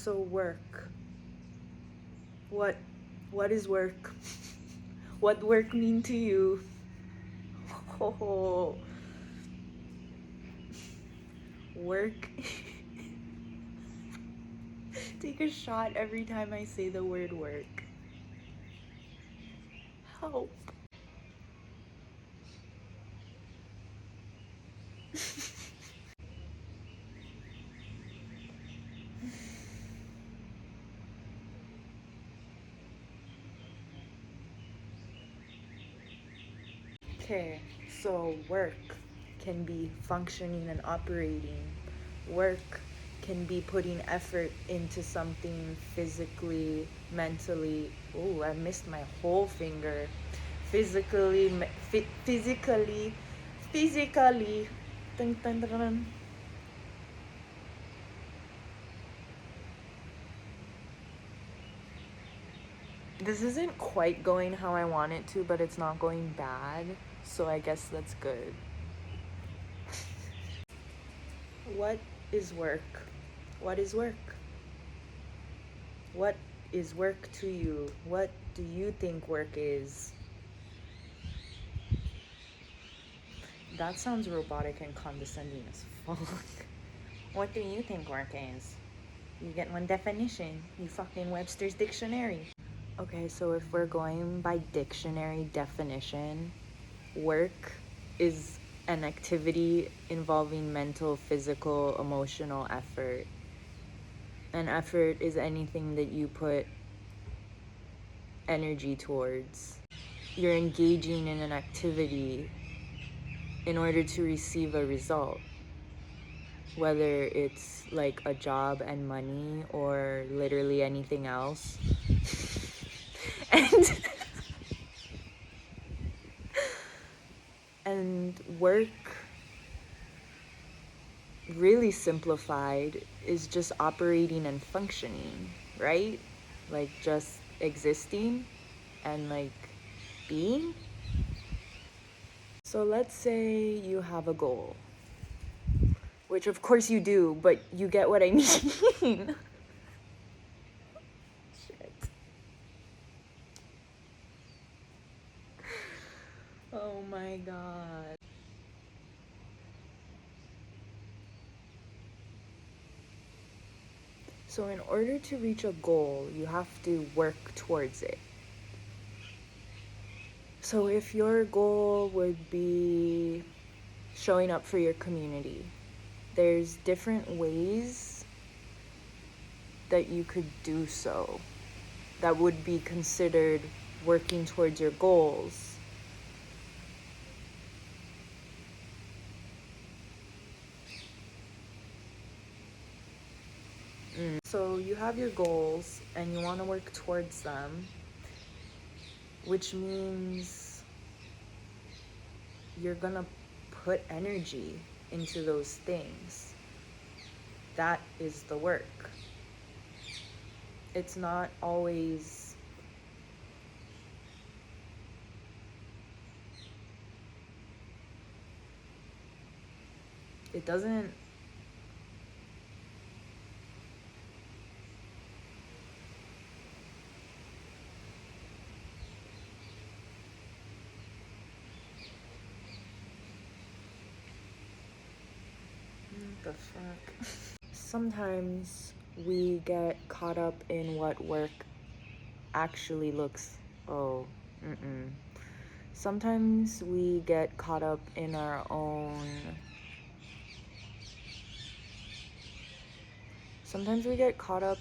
So work. What what is work? What work mean to you? Oh, work. Take a shot every time I say the word work. Help. Okay, so work can be functioning and operating. Work can be putting effort into something physically, mentally. Oh, I missed my whole finger. Physically. Dun, dun, dun, dun. This isn't quite going how I want it to, but it's not going bad. So I guess that's good. What is work? What is work? What is work to you? What do you think work is? That sounds robotic and condescending as fuck. What do you think work is? You get one definition. You fucking Webster's dictionary. Okay, so if we're going by dictionary definition, work is an activity involving mental, physical, emotional effort. And effort is anything that you put energy towards. You're engaging in an activity in order to receive a result, whether it's like a job and money or literally anything else. and and work, really simplified, is just operating and functioning, right? Like just existing and like being. So let's say you have a goal, which of course you do, but you get what I mean. Shit. Oh my god. So in order to reach a goal, you have to work towards it. So if your goal would be showing up for your community, there's different ways that you could do so that would be considered working towards your goals. So you have your goals and you want to work towards them, which means you're gonna put energy into those things. That is the work. It's not always it doesn't what the fuck. Sometimes we get caught up in what work actually looks. Oh, sometimes we get caught up in our own. Sometimes we get caught up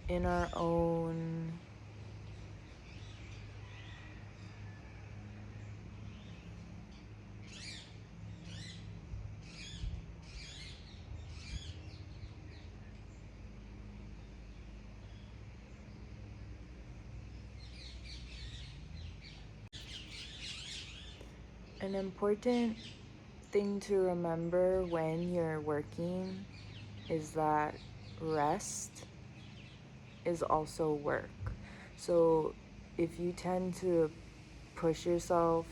in our own. An important thing to remember when you're working is that rest is also work. So if you tend to push yourself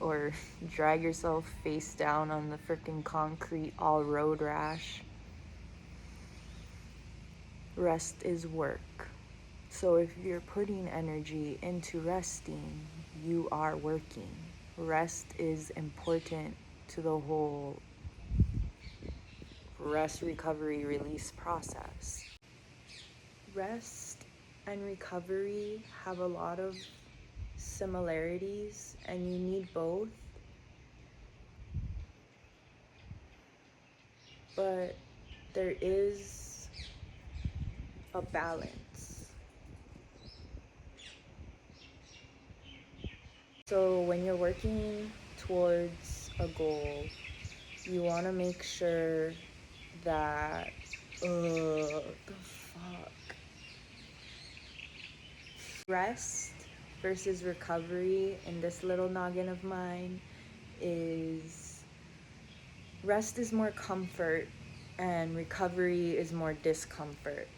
or drag yourself face down on the freaking concrete all road rash, Rest is work. So if you're putting energy into resting, you are working. Rest is important to the whole rest, recovery, release process. Rest and recovery have a lot of similarities, and you need both. But there is a balance. So when you're working towards a goal, you want to make sure that the fuck rest versus recovery in this little noggin of mine is rest is more comfort and recovery is more discomfort,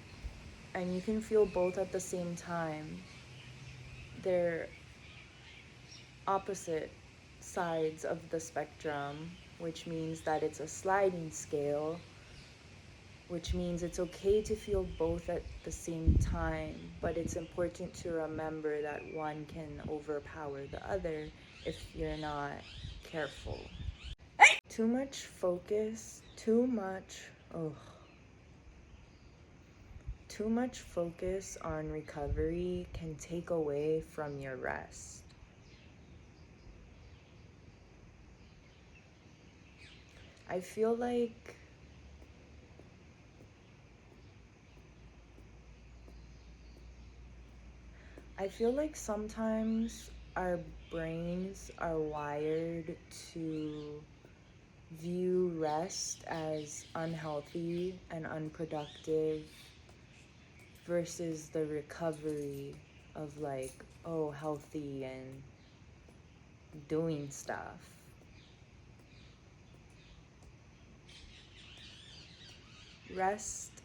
and you can feel both at the same time. They're opposite sides of the spectrum, which means that it's a sliding scale, which means it's okay to feel both at the same time, but it's important to remember that one can overpower the other if you're not careful. Too much focus, too much focus on recovery can take away from your rest. I feel like sometimes our brains are wired to view rest as unhealthy and unproductive versus the recovery of like, oh, healthy and doing stuff. Rest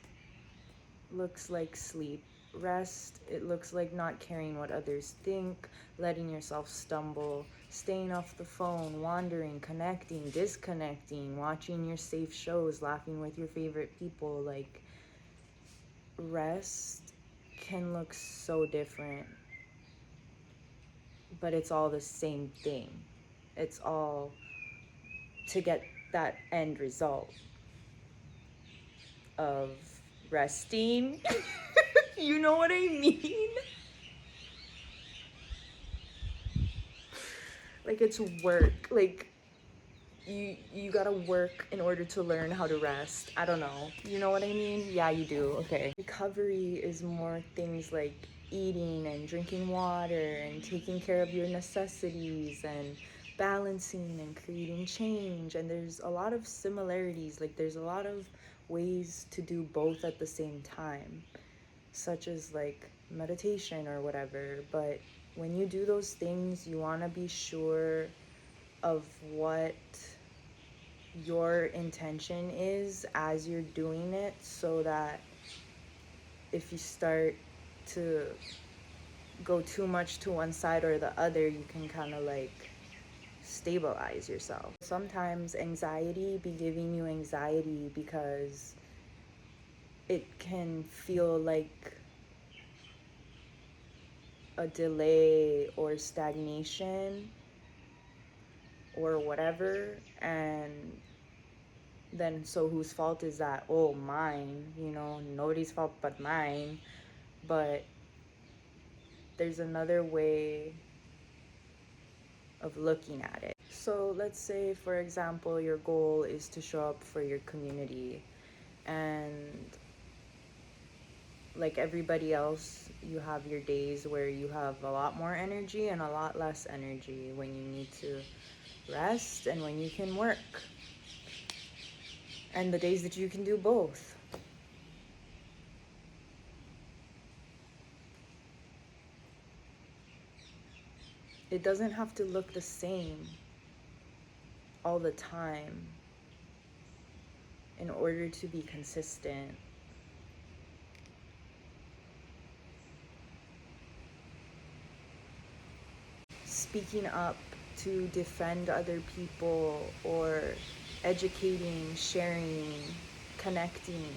looks like sleep. Rest, it looks like not caring what others think, letting yourself stumble, staying off the phone, wandering, connecting, disconnecting, watching your safe shows, laughing with your favorite people. Like, rest can look so different, but it's all the same thing. It's all to get that end result of resting. You know what I mean? Like, it's work. Like, you gotta work in order to learn how to rest. I don't know. You know what I mean? Yeah, you do. Okay. Recovery is more things like eating and drinking water and taking care of your necessities and balancing and creating change. And there's a lot of similarities. Like, there's a lot of ways to do both at the same time, such as like meditation or whatever. But when you do those things, you want to be sure of what your intention is as you're doing it, so that if you start to go too much to one side or the other, you can kind of like stabilize yourself. Sometimes anxiety be giving you anxiety because it can feel like a delay or stagnation or whatever, and then so whose fault is that? Oh, mine. Nobody's fault but mine. But there's another way of looking at it. So let's say, for example, your goal is to show up for your community, and like everybody else, you have your days where you have a lot more energy and a lot less energy, when you need to rest and when you can work, and the days that you can do both. It doesn't have to look the same all the time in order to be consistent. Speaking up to defend other people, or educating, sharing, connecting,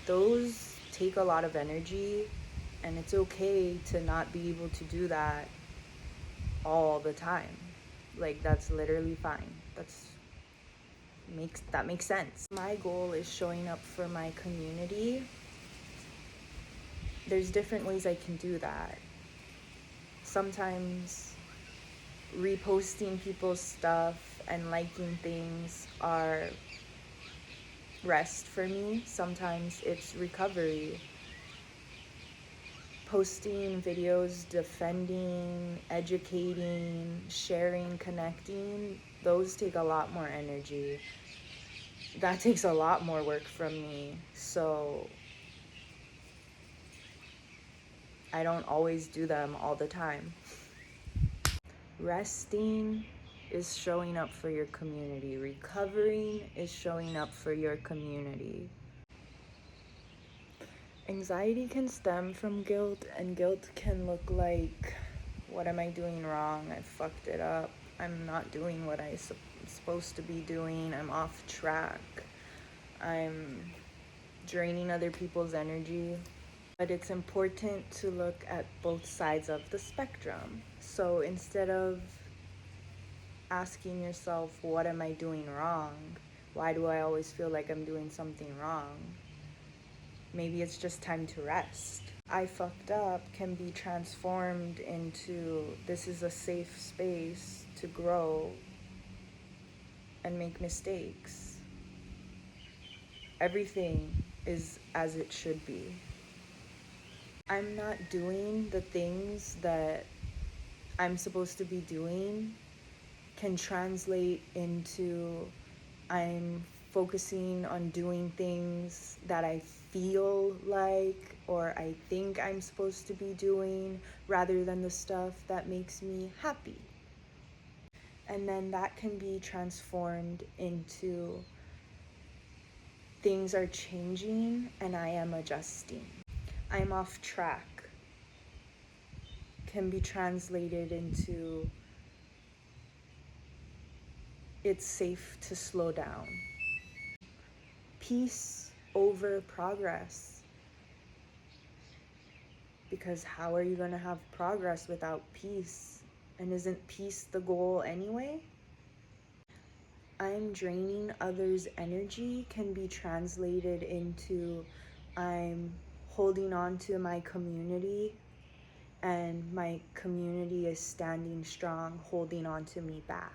those take a lot of energy, and it's okay to not be able to do that all the time. Like, that's literally fine. That makes sense. My goal is showing up for my community. There's different ways I can do that. Sometimes reposting people's stuff and liking things are rest for me. Sometimes it's recovery. Posting videos, defending, educating, sharing, connecting, those take a lot more energy. That takes a lot more work from me. So I don't always do them all the time. Resting is showing up for your community. Recovering is showing up for your community. Anxiety can stem from guilt, and guilt can look like, what am I doing wrong? I fucked it up. I'm not doing what I'm supposed to be doing. I'm off track. I'm draining other people's energy. But it's important to look at both sides of the spectrum. So instead of asking yourself, what am I doing wrong? Why do I always feel like I'm doing something wrong? Maybe it's just time to rest. I fucked up can be transformed into, this is a safe space to grow and make mistakes. Everything is as it should be. I'm not doing the things that I'm supposed to be doing can translate into I'm focusing on doing things that I feel like or I think I'm supposed to be doing rather than the stuff that makes me happy. And then that can be transformed into things are changing and I am adjusting. I'm off track can be translated into it's safe to slow down. Peace over progress. Because how are you going to have progress without peace? And isn't peace the goal anyway? I'm draining others' energy can be translated into I'm holding on to my community and my community is standing strong, holding on to me back.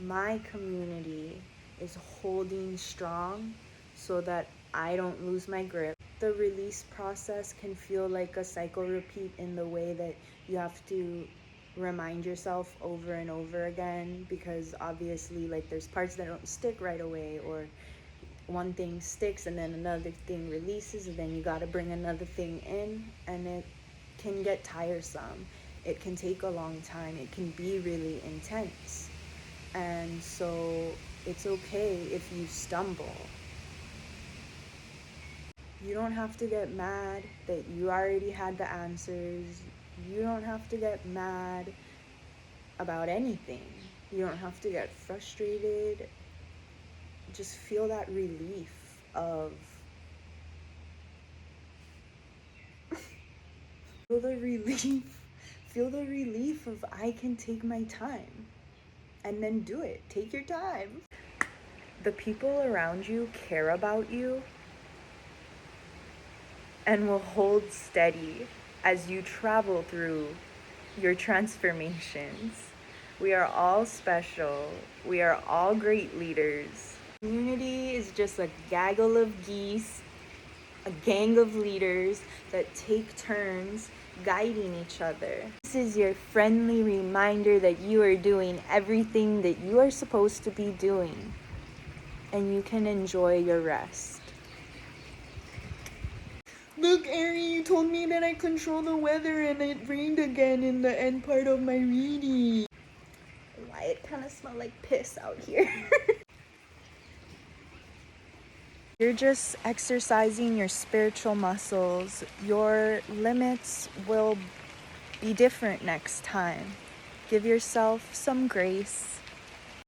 My community is holding strong so that I don't lose my grip. The release process can feel like a cycle repeat in the way that you have to remind yourself over and over again, because obviously like there's parts that don't stick right away, or one thing sticks and then another thing releases and then you got to bring another thing in, and it can get tiresome. It can take a long time. It can be really intense. And so it's okay if you stumble. You don't have to get mad that you already had the answers. You don't have to get mad about anything. You don't have to get frustrated. Just feel that relief of feel the relief of I can take my time. And then do it. Take your time. The people around you care about you and will hold steady as you travel through your transformations. We are all special. We are all great leaders. Community is just a gaggle of geese, a gang of leaders that take turns guiding each other. This is your friendly reminder that you are doing everything that you are supposed to be doing, and you can enjoy your rest. Look, Ari, you told me that I control the weather and it rained again in the end part of my reading. Why it kind of smelled like piss out here. You're just exercising your spiritual muscles. Your limits will be different next time. Give yourself some grace.